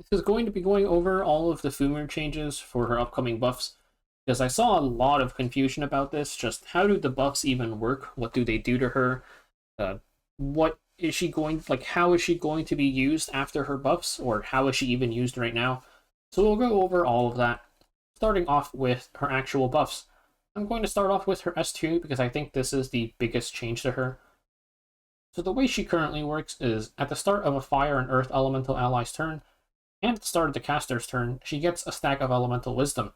This is going to be going over all of the FUMYR changes for her upcoming buffs, because I saw a lot of confusion about this. Just how do the buffs even work? What do they do to her? What is she going, like, how is she going to be used after her buffs, or how is she even used right now? So we'll go over all of that, starting off with her actual buffs. I'm going to start off with her S2 because I think this is the biggest change to her. So the way she currently works is at the start of a fire and earth elemental ally's turn, and at the start of the caster's turn, she gets a stack of elemental wisdom.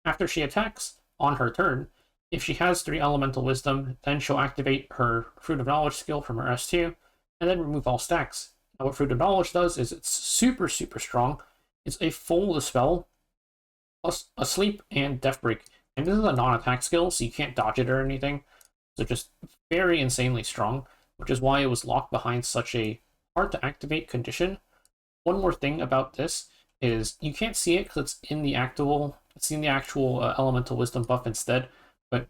After she attacks on her turn, if she has 3 elemental wisdom, then she'll activate her Fruit of Knowledge skill from her S2, and then remove all stacks. Now what Fruit of Knowledge does is it's super strong. It's a full dispel, plus a sleep and death break. And this is a non-attack skill, so you can't dodge it or anything. So just very insanely strong, which is why it was locked behind such a hard to activate condition. One more thing about this is you can't see it because it's in the actual elemental wisdom buff instead, but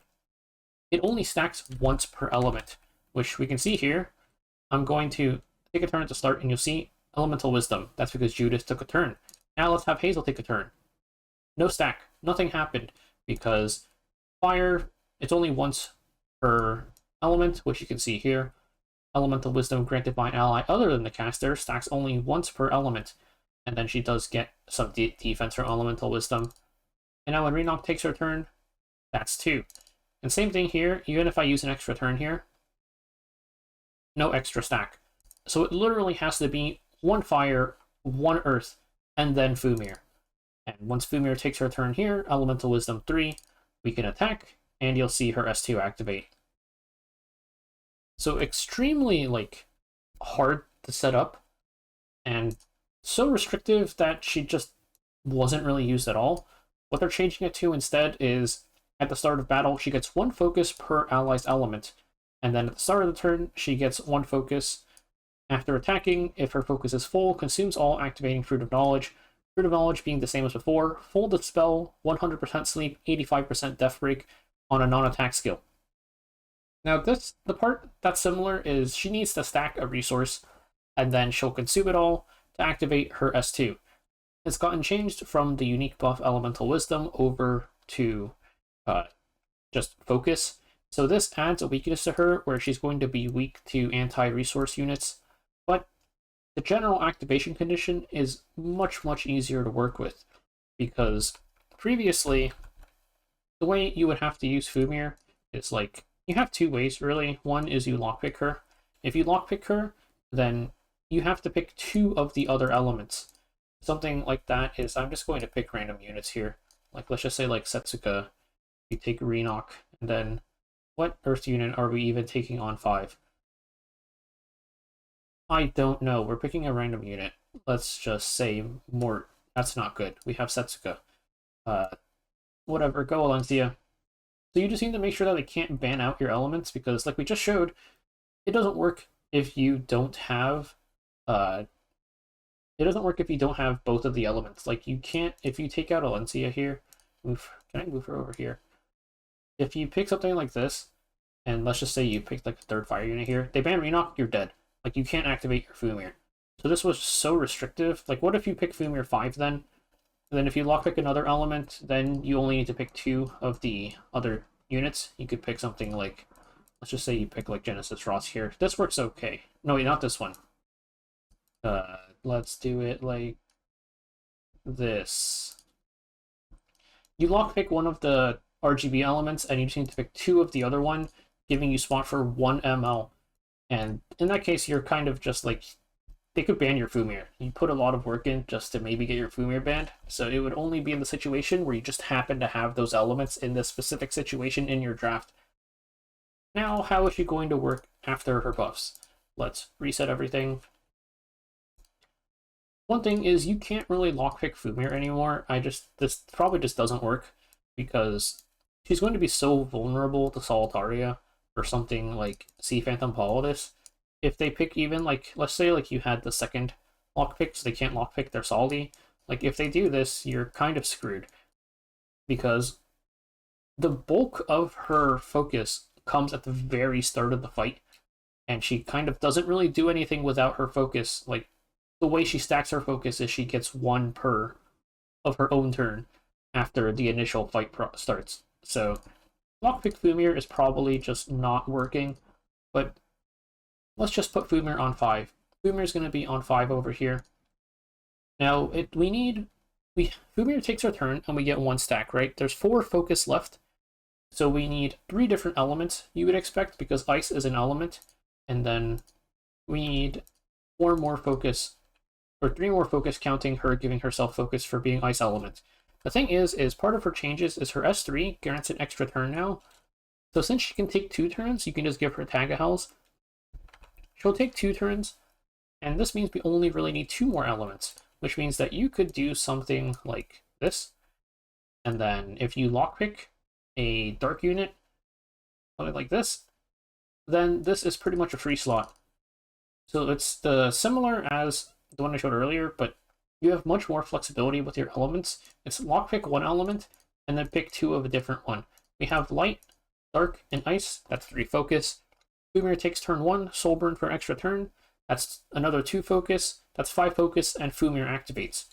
it only stacks once per element, which we can see here. I'm going to take a turn at the start, and you'll see elemental wisdom. That's because Judith took a turn. Now let's have Hazel take a turn. No stack. Nothing happened because fire, it's only once per element, which you can see here. Elemental wisdom granted by an ally other than the caster stacks only once per element, and then she does get some defense from elemental wisdom. And now when Renok takes her turn, that's 2. And same thing here, even if I use an extra turn here, no extra stack. So it literally has to be 1 fire, 1 earth, and then FUMYR. And once FUMYR takes her turn here, elemental wisdom 3, we can attack, and you'll see her S2 activate. So extremely, hard to set up, and so restrictive that she just wasn't really used at all. What they're changing it to instead is, at the start of battle, she gets 1 focus per ally's element, and then at the start of the turn, she gets 1 focus. After attacking, if her focus is full, consumes all activating Fruit of Knowledge. Fruit of Knowledge being the same as before, full dispel, 100% sleep, 85% death break on a non-attack skill. Now the part that's similar is she needs to stack a resource, and then she'll consume it all to activate her S2. It's gotten changed from the unique buff Elemental Wisdom over to just Focus. So this adds a weakness to her where she's going to be weak to anti-resource units, but the general activation condition is much easier to work with, because previously the way you would have to use FUMYR is you have 2 ways really. One is you lockpick her. If you lockpick her, then you have to pick 2 of the other elements. Something like that is, I'm just going to pick random units here. Let's just say Setsuka, you take Renok, and then what earth unit are we even taking on 5? I don't know. We're picking a random unit. Let's just say Mort. That's not good. We have Setsuka. Whatever, go Alencia. So you just need to make sure that they can't ban out your elements, because like we just showed, it doesn't work if you don't have both of the elements. You can't, if you take out Alencia here, can I move her over here? If you pick something like this, and let's just say you picked a 3rd fire unit here, they ban Renok, you're dead. You can't activate your FUMYR. So this was so restrictive. What if you pick FUMYR 5 then? And then if you lockpick another element, then you only need to pick 2 of the other units. You could pick something let's just say you pick Genesis Frost here. This works okay. No, wait, not this one. Let's do it like this. You lockpick one of the RGB elements, and you just need to pick 2 of the other one, giving you spot for 1 ML. And in that case, you're kind of just they could ban your FUMYR. You put a lot of work in just to maybe get your FUMYR banned, so it would only be in the situation where you just happen to have those elements in this specific situation in your draft. Now, how is she going to work after her buffs? Let's reset everything. One thing is you can't really lockpick FUMYR anymore. This probably just doesn't work, because she's going to be so vulnerable to Solitaria or something like Sea Phantom Politis. If they pick even, let's say you had the 2nd lockpick, so they can't lockpick their Saldi. If they do this, you're kind of screwed, because the bulk of her focus comes at the very start of the fight, and she kind of doesn't really do anything without her focus. the way she stacks her focus is she gets one per of her own turn after the initial fight starts. So lockpick FUMYR is probably just not working, but let's just put FUMYR on 5. FUMYR is going to be on 5 over here. Now, FUMYR takes her turn and we get 1 stack, right? There's 4 focus left, so we need 3 different elements you would expect because ice is an element, and then we need 4 more focus, or 3 more focus counting her giving herself focus for being ice element. The thing is part of her changes is her S3 grants an extra turn now. So since she can take 2 turns, you can just give her Tag of Hells. She'll take 2 turns, and this means we only really need 2 more elements, which means that you could do something like this. And then if you lockpick a dark unit, something like this, then this is pretty much a free slot. So it's similar as the one I showed earlier, but you have much more flexibility with your elements. It's lockpick 1 element, and then pick 2 of a different one. We have light, dark, and ice. That's 3 focus. FUMYR takes turn 1, soulburn for extra turn. That's another 2 focus. That's 5 focus, and FUMYR activates.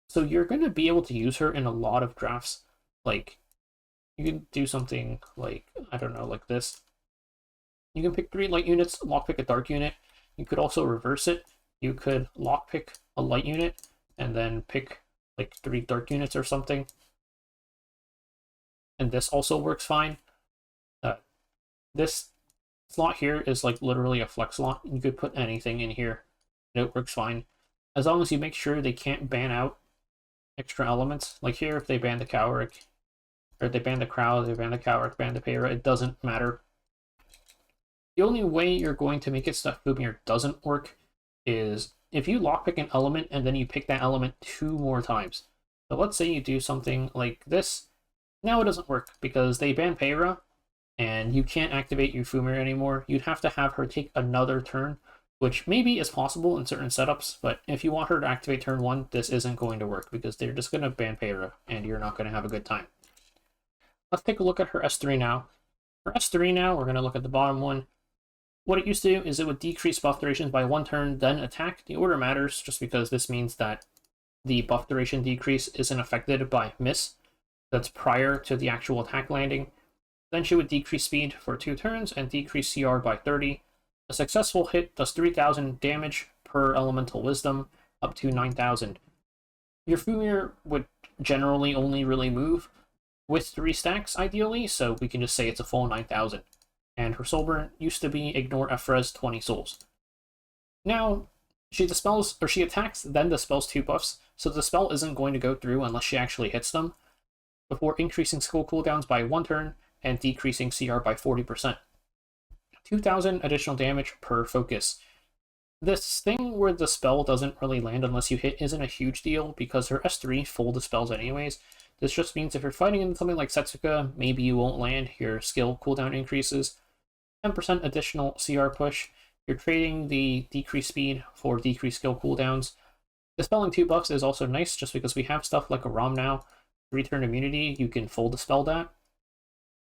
So you're going to be able to use her in a lot of drafts. Like, you can do something like, I don't know, like this. You can pick 3 light units, lockpick a dark unit. You could also reverse it. You could lockpick a light unit, and then pick like 3 dark units or something. And this also works fine. This slot here is like literally a flex slot. You could put anything in here, and it works fine. As long as you make sure they can't ban out extra elements. Like here, if they ban the Cowric, or they ban the Crow, they ban the Cowric, ban the Payra, it doesn't matter. The only way you're going to make it so that FUMYR doesn't work is if you lockpick an element and then you pick that element 2 more times. So let's say you do something like this. Now it doesn't work because they ban Payra and you can't activate your FUMYR anymore. You'd have to have her take another turn, which maybe is possible in certain setups, but if you want her to activate turn 1, this isn't going to work because they're just going to ban Payra and you're not going to have a good time. Let's take a look at her S3 now. For S3 now, we're going to look at the bottom one. What it used to do is it would decrease buff durations by 1 turn, then attack. The order matters just because this means that the buff duration decrease isn't affected by miss. That's prior to the actual attack landing. Then she would decrease speed for 2 turns and decrease CR by 30. A successful hit does 3,000 damage per elemental wisdom, up to 9,000. Your FUMYR would generally only really move with 3 stacks, ideally, so we can just say it's a full 9,000. And her soulburn used to be ignore Efrez 20 souls. Now, she dispels, or she attacks, then dispels 2 buffs, so the spell isn't going to go through unless she actually hits them, before increasing skill cooldowns by 1 turn and decreasing CR by 40%. 2,000 additional damage per focus. This thing where the spell doesn't really land unless you hit isn't a huge deal because her S3 full dispels anyways. This just means if you're fighting in something like Setsuka, maybe you won't land, your skill cooldown increases. 10% additional CR push. You're trading the decreased speed for decreased skill cooldowns. Dispelling 2 buffs is also nice just because we have stuff like a ROM now. 3-turn immunity, you can full dispel that.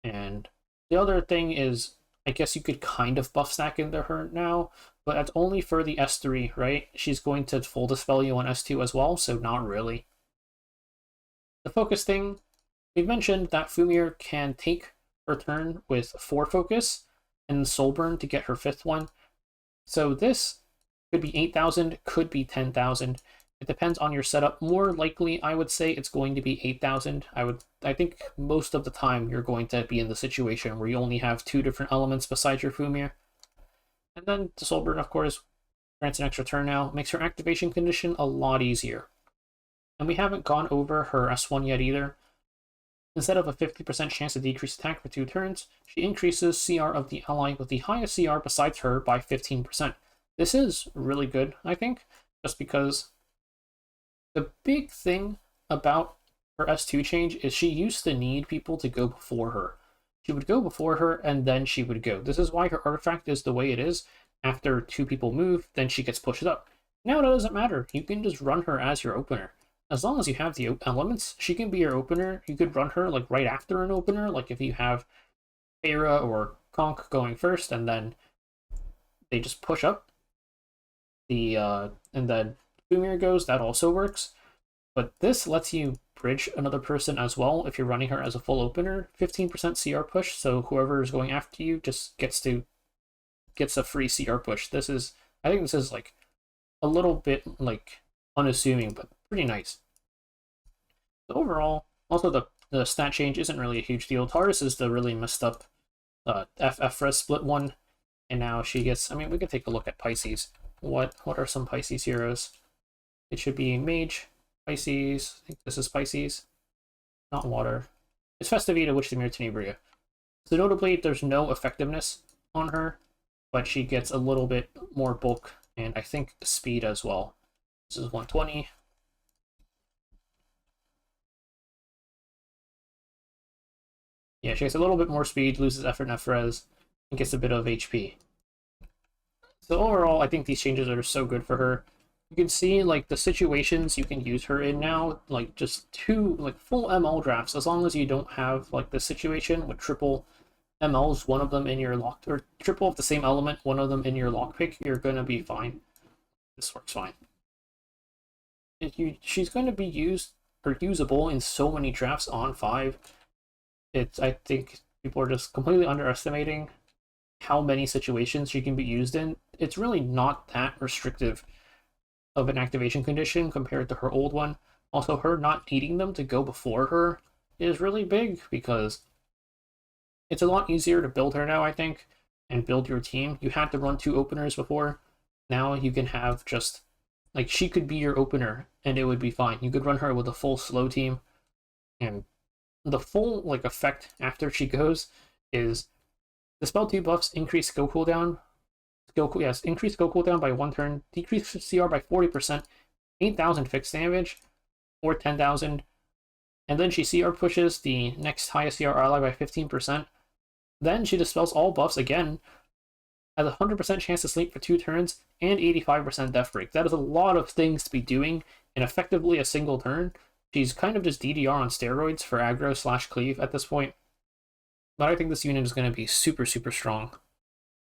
And the other thing is, I guess you could kind of buff stack into her now, but that's only for the S3, right? She's going to full dispel you on S2 as well, so not really. The focus thing, we've mentioned that FUMYR can take her turn with 4 focus and soulburn to get her 5th one. So this could be 8,000, could be 10,000. It depends on your setup. More likely, I would say it's going to be 8,000. I think most of the time you're going to be in the situation where you only have 2 different elements besides your FUMYR. And then the soulburn, of course, grants an extra turn now, makes her activation condition a lot easier. And we haven't gone over her S1 yet either. Instead of a 50% chance to decrease attack for 2 turns, she increases CR of the ally with the highest CR besides her by 15%. This is really good, I think, just because the big thing about her S2 change is she used to need people to go before her. She would go before her, and then she would go. This is why her artifact is the way it is. After 2 people move, then she gets pushed up. Now it doesn't matter. You can just run her as your opener. As long as you have the elements, she can be your opener. You could run her like right after an opener, like if you have Payra or Conk going first, and then they just push up. The and then FUMYR goes, that also works. But this lets you bridge another person as well if you're running her as a full opener. 15% CR push, so whoever is going after you just gets a free CR push. I think this is like a little bit like unassuming, but pretty nice. So overall, also the stat change isn't really a huge deal. Taurus is the really messed up FF split one, and now she gets. I mean, we could take a look at Pisces. What are some Pisces heroes? It should be Mage, Pisces. I think this is Pisces, not Water. It's Festivita, Witch, Demir, Tenebria. So notably, there's no effectiveness on her, but she gets a little bit more bulk and I think speed as well. This is 120. Yeah, she gets a little bit more speed, loses effort and F-res, and gets a bit of HP. So overall, I think these changes are so good for her. You can see like the situations you can use her in now, like just two like full ML drafts, as long as you don't have like the situation with triple MLs, one of them in your lock, or triple of the same element, one of them in your lockpick, you're gonna be fine. This works fine. She's going to be usable in so many drafts on 5. I think people are just completely underestimating how many situations she can be used in. It's really not that restrictive of an activation condition compared to her old one. Also, her not needing them to go before her is really big because it's a lot easier to build her now, I think, and build your team. You had to run 2 openers before. Now you can have just, like, she could be your opener and it would be fine. You could run her with a full slow team, and the full, like, effect after she goes is the spell 2 buffs increase skill cooldown. Increase skill cooldown by 1 turn, decrease CR by 40%, 8,000 fixed damage, or 10,000. And then she CR pushes the next highest CR ally by 15%. Then she dispels all buffs again, has a 100% chance to sleep for 2 turns, and 85% death break. That is a lot of things to be doing in effectively a single turn. She's kind of just DDR on steroids for aggro / cleave at this point. But I think this unit is going to be super, super strong.